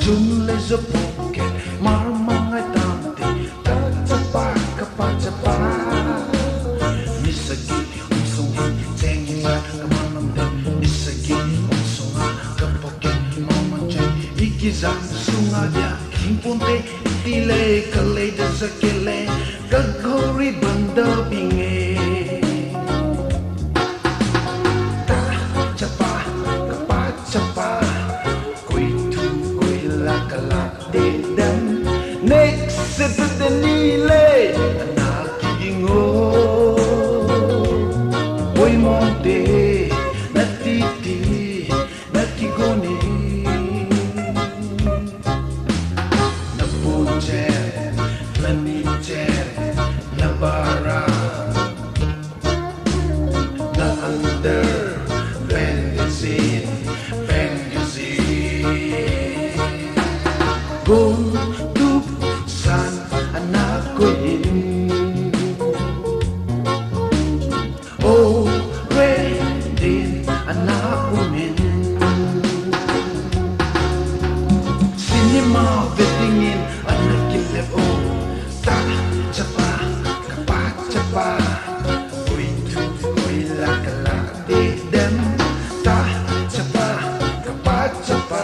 Jun lấy giấc buồn mar mang ai tam ti ta chapa kapa chapa nisagi song cheng nga kamam de nisagi song kapa ke mama chai ikizan sunga dia kimponte tile kale de sakele kagori banda binge ta chapa kapa chapa next the nile nakigingo boy monte natiti nakigoni napunche naniche nabara na under benzin Bung tup san anak ko in Oh din anak ko min Cinema betingin anak kilep o Ta chapa kapa chapa Uy tup uy lakala di dem Ta chapa kapa chapa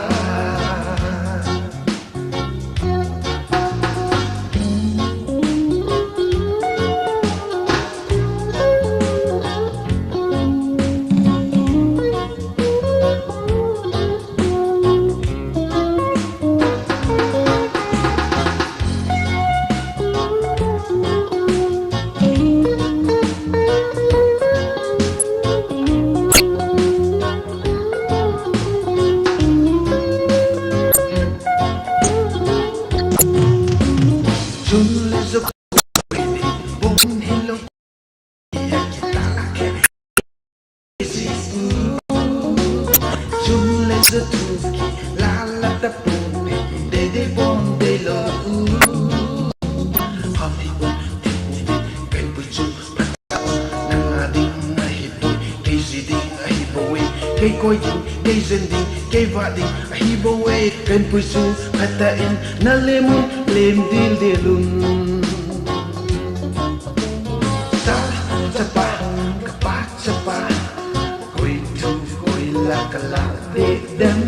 Thadoukuki la la da pone de bon de lo Hami bon kai puchu na ding na hipo kai siding a hipo we kai koi ding kai zending kai vading a hipo we kai puchu kata in na lemon lem dil delun ta chapa kapa chapa koi tu koi la kala dem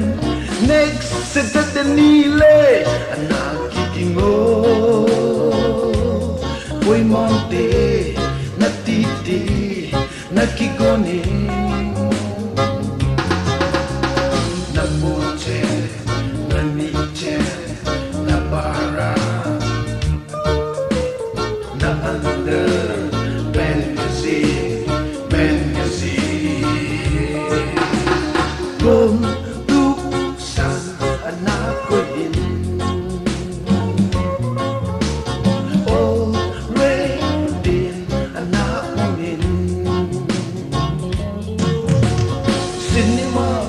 next the nile nakikingo boy monte natiti nakigoni namuche naniche nabara na under benzin Bung tup san anak ko in Oh din anak mo min Cinema